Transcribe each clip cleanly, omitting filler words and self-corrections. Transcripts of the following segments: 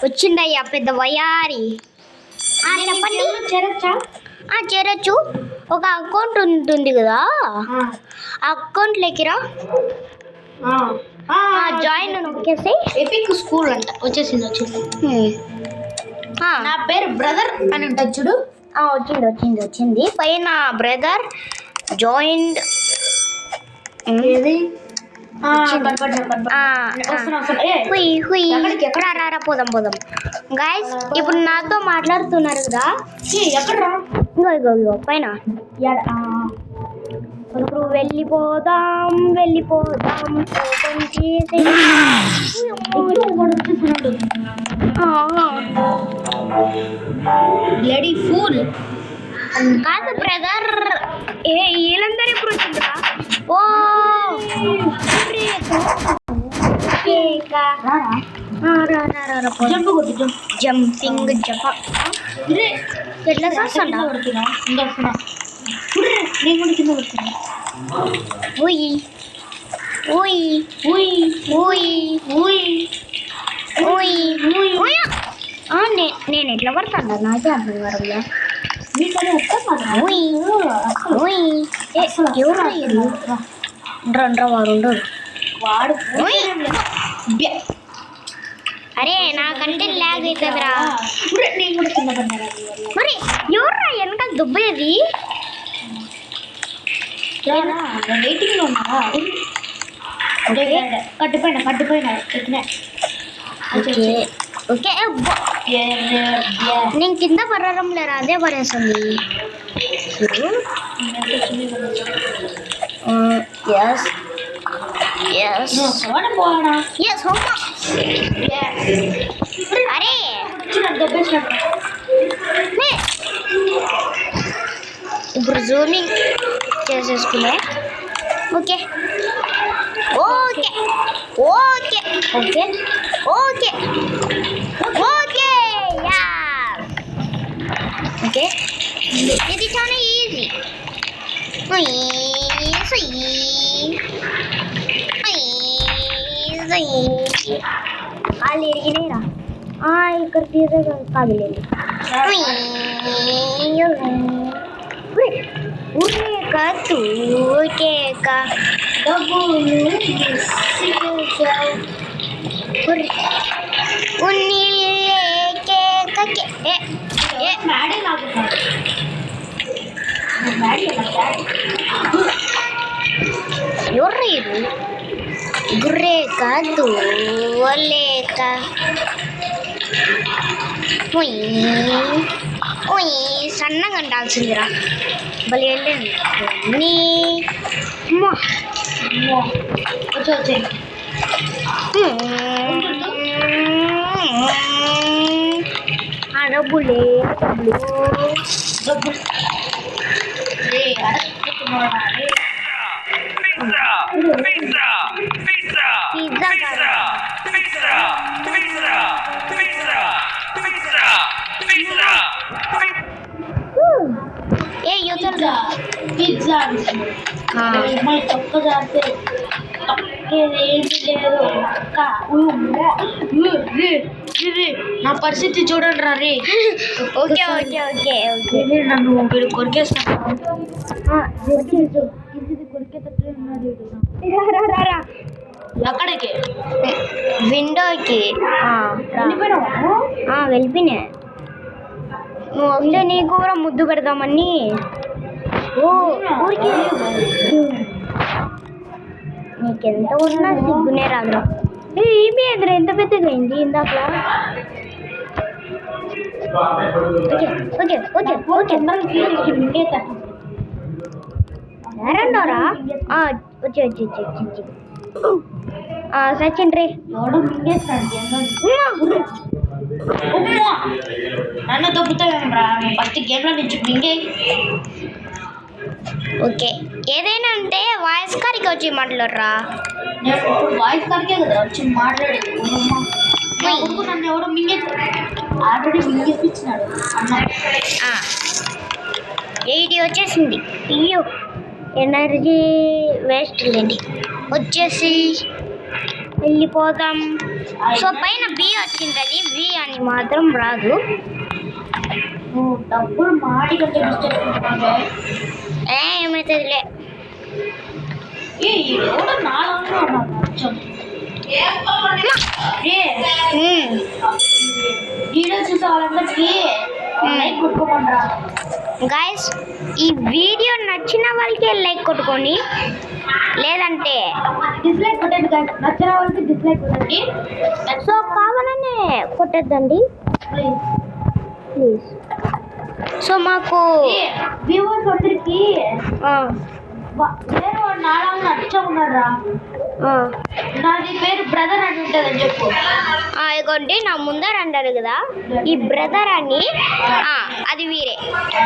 వచ్చిందయ్యా పెద్ద వయారి. చెప్పండి. చేరొచ్చు. ఒక అకౌంట్ ఉంటుంది కదా, ఆ అకౌంట్లోకి రా. జాయిన్ నొక్కేసి ఎపిక్ స్కూల్ అంట వచ్చేసింది. నా పేరు బ్రదర్ అని ఉంటుంది చూడు. వచ్చింది పైన బ్రదర్ జాయిన్డ్. పోదాం గైస్. ఇప్పుడు నాతో మాట్లాడుతున్నారు కదా, ఇగో పైన. ఇప్పుడు వెళ్ళిపోదాం ఓపెన్ చేసి. బ్లడీ ఫూల్ కాదు బ్రదర్, వీళ్ళందరూ ఇప్పుడు వచ్చిందా? ఓ జంపింగ్ ఎట్లా చేస్తాడా? నేను ఎట్లా పడతాడా? నాకే అర్థం కాదు. వాడు అరే నాకంటే ల్యాగ్ అవుతుందిరా. మరి ఎవర్రా వెనకాల దుబ్బేది? వెయిటింగ్ లో ఉన్నావా? కట్టిపోయిన ఓకే. నేను కింద పడడం లేరా, అదే పడేస్తుంది. అరే ఇప్పుడు జూమింగ్ చేసేసుకున్నా. Okay okay okay okay okay okay okay. ఇది చాలా ఈజీ. వాళ్ళు ఎరిగినాయిరా. ఇక్కడ తీసే కాదులేదు. ఎవర్రా ఇది? గుర్రేక దూలేక సన్నగా అంటాల్సిందిరా. బలి వెళ్ళండి డబ్బులే పిజ్జా తొక్క జాతే ఏమి లేదు. నా పరిస్థితి చూడండి రా రే. Okay okay okay okay. నన్ను వీడు కొరికేస్తాను. కొరికేటట్టు ఉన్నాడు. ఎక్కడికి? విండోకి వెళ్ళిపోయినా. నువ్వు వస్తే నీకు కూడా ముద్దు పెడదామని. ఊరికి నీకెంత ఉన్నా సిగ్గునే రాదు. ఏమి ఎదురు ఎంత పెద్దగా అయింది ఇందాక. ఓకే ఓకే ఓకే ఎరండోరా. వచ్చి సచిన్ రే. నన్ను దొబ్బుతావేమ్రా? ఫస్ట్ గేమ్లో నుంచి మింగే. ఓకే ఏదైనా అంటే వాయిస్ కాడికి వచ్చి మాట్లాడరా. నేను ఇప్పుడు వాయిస్ కాడికే కదా వచ్చి మాట్లాడేది. నన్ను ఎవడో మింగే ఆల్రెడీ మింగేపించినాడు అన్న. 80 వచ్చేసింది. అయ్యో ఎనర్జీ వేస్ట్ లేండి. వచ్చేసి వెళ్ళిపోతాం. సో పైన బి వచ్చింటది, వి అని మాత్రం రాదు. నువ్వు డబ్బులు మాడి కంటే ఏమవుతుందిలే. ఎవడో నాలుగు వీడియో చూసే వాళ్ళందరికీ లైక్ కొట్టుకోమంటారా గైస్, ఈ వీడియో నచ్చిన వాళ్ళకే లైక్ కొట్టుకోండి, లేదంటే డిస్లైక్ కొట్టండి guys. నచ్చిన వాళ్ళకి డిస్లైక్ కొట్టండి. సో కావాలనే కొట్టద్దండి ప్లీజ్. సో మాకు వ్యూవర్స్ అందరికి వేరే వాడు నాలుగు నచ్చ ఉన్నాడు. నాది పేరు బ్రదర్ అని ఉంటుందని చెప్పు. ఇగోండి నా ముందర అంటారు కదా, ఈ బ్రదర్ అని అది వీరే,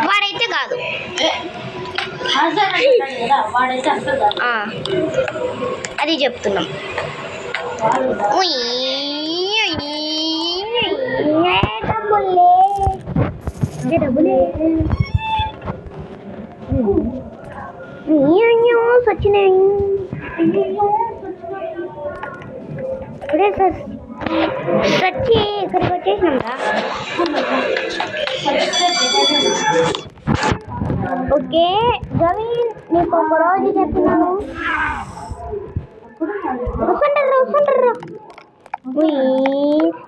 వారైతే కాదు. హజర్ అంటాడు కదా, వాడైతే అసలు కాదు. అది చెప్తున్నాం. డబ్బులే వచ్చినాయి. ఇప్పుడే సచ్చి ఇక్కడికి వచ్చేసినాంగా. ఓకే జమీన్, నీకు ఒక రోజు చెప్పినాను. వస్తుంటారు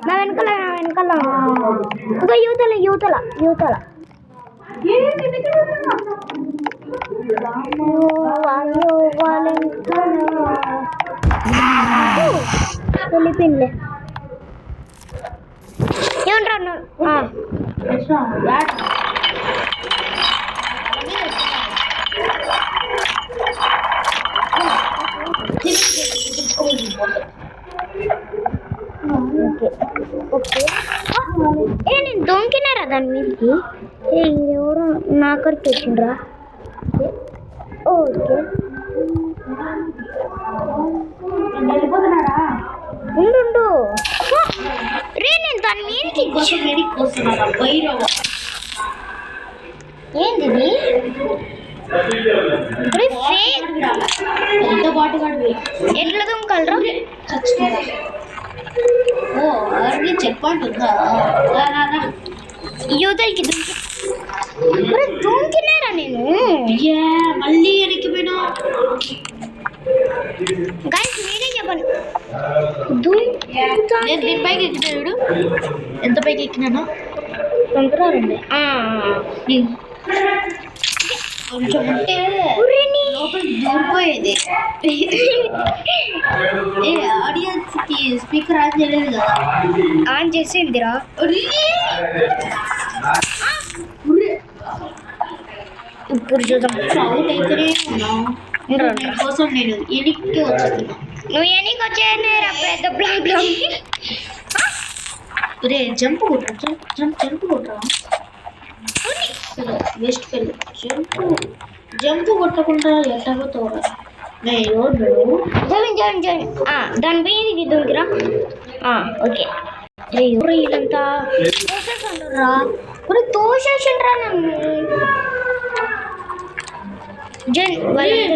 నా వెనకాల ఇంకా యువతల వెళ్ళిపోయిందిలే. ఏమంటారు? ఓకే నేను దొంకినారా దాని మీదకి? ఎవరో నా కడికి వచ్చిండ్రా. ఓకే వెళ్ళిపోతున్నారా? ఉండు రే, నేను దాని మీదకి ఏంది పెద్ద బాటుగాడు ఎట్లా దొంగలరా? ఓ అది చెప్పంటుందా? యువతలకి దొంకినారా నేను? మళ్ళీ వెనక్కిపోయినా. గైస్ మీరే చెప్పండి. నేను దీని పైకి ఎక్కినాడు. ఎంత పైకి ఎక్కినాను? దొంగరారండి కొంచెం ఉంటే లోపలికి దూరిపోయేది. ఆడియన్స్కి స్పీకర్ ఆన్ చేయలేదు కదా? ఆన్ చేసిందిరా. ఇప్పుడు చూద్దాం. అవుట్ అయితేనే ఉన్నాం కోసం నేను ఎనిక్కి వచ్చేస్తున్నా. నువ్వు ఎనికి వచ్చేయరా పెద్ద ప్రాబ్లం. రే జంప్ కొట్టరా, జంప్ కొట్టరా. వేస్ట్ పెళ్ళి జంప్ కొట్టకుండా ఎట్టబోతావురా? దాని మీదకి దొంగిరా. ఓకే వీళ్ళంతా తోసేసిండ్రా. తోసేసిండ్రా నన్ను.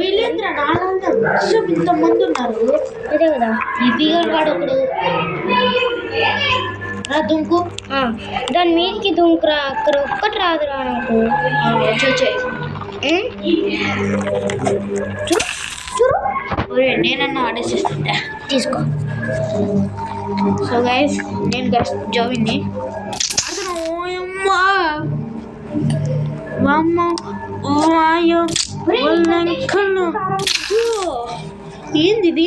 వీళ్ళేంద్ర ఇంతమంది ఉన్నారు. అదే కదా ఈ బిగర్ వాడు ఒకడు. దుంకు దాని మీదకి దుంకురా. అక్కడ ఒక్కటి రాదురా నాకు. నేనన్నా ఆడేసిస్తుంటా. తీసుకో. సో గైస్, నేను గైస్ జోవిన్ని ఏంది ఇది?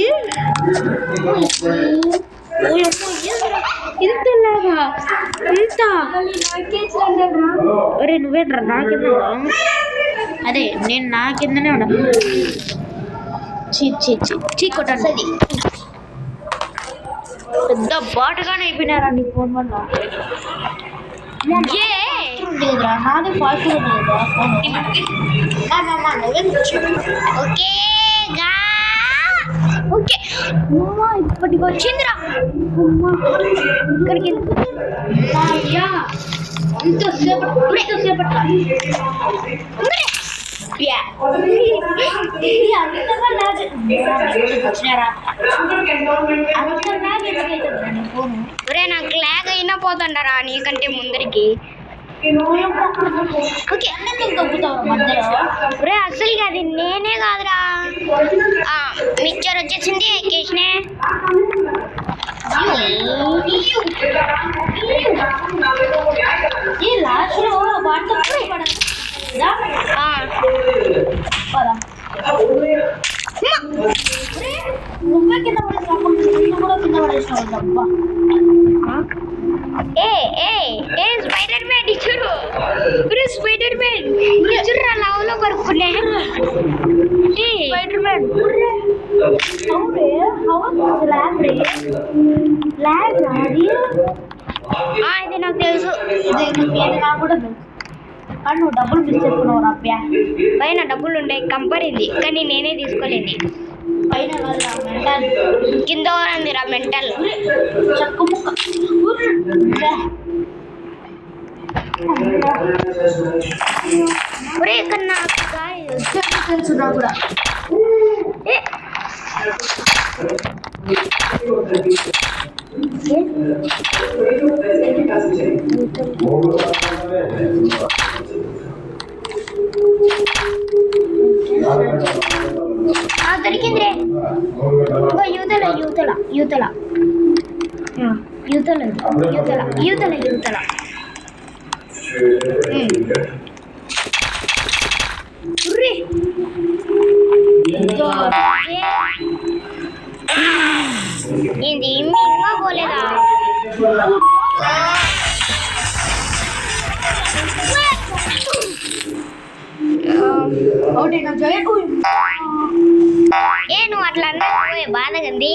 ఇంతలాగా ఇంత ఒరే నువ్వేంట్రా నా కింద? అదే నేను నా కిందనే ఉన్నా. చీ కొట్టండి. పెద్ద బాటగానే అయిపోయినారా నీ ఫోన్ వల్ల? నాది ఫాస్ట్ ఓకే ఓకే ఇప్పటికి వచ్చిందిరా. ఇక్కడికి ప్యా. ఇది అంతగా లాగ్ వచ్చినారా అంత లాగ్ ఎందుకైతుందిరా నీ ఫోను? ఒరే నాకు లాగ్ అయినా పోతుండరా నీకంటే ముందరికి. ఓకే అన్నెందుకు తగ్గుతావు మధ్యలో? ఒరే అసలు అది నేనే కాదురా. మిక్చర్ వచ్చేసింది ఎక్కేసినే. ఈ లాస్ట్ లో వాటితో పడదా నువ్వే కింద పడేసినావు కూడా కింద పడేసినావు తప్ప. ఏ స్పైడర్ మ్యాన్ ఇచ్చురు. స్పైడర్ మ్యాన్ ఇచ్చుర్రా లావులో కొరుకునే. స్పైడర్ మ్యాన్ అవునే ల్యాబ్ రే ల్యాబ్ అది ఇది నాకు తెలుసు. ఇది నాకు కూడా తెలుసు కానీ నువ్వు డబ్బులు మిస్ చేసుకున్నావు రాప్యా. పైన డబ్బులు ఉండే కంపరింది కానీ నేనే తీసుకోలేదు. పైన మెంటల్ కింద ఉందిరా మెంటల్. చెక్కు ముక్క ఒరే ఇక్కడ నాకు తెలుసు నాకు కూడా. దొరికిందిరే. యూతల యూతల యూతల యూతల యూతల యూతల యూతల ఇది ఇంకా పోలేదా? ఒకటి నా జగన్ నువ్వు అట్లా అన్నా బాధగా ఉంది.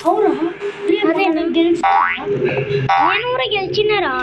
అవునా అదే నేను గెలిచి నేను కూడా గెలిచినారా?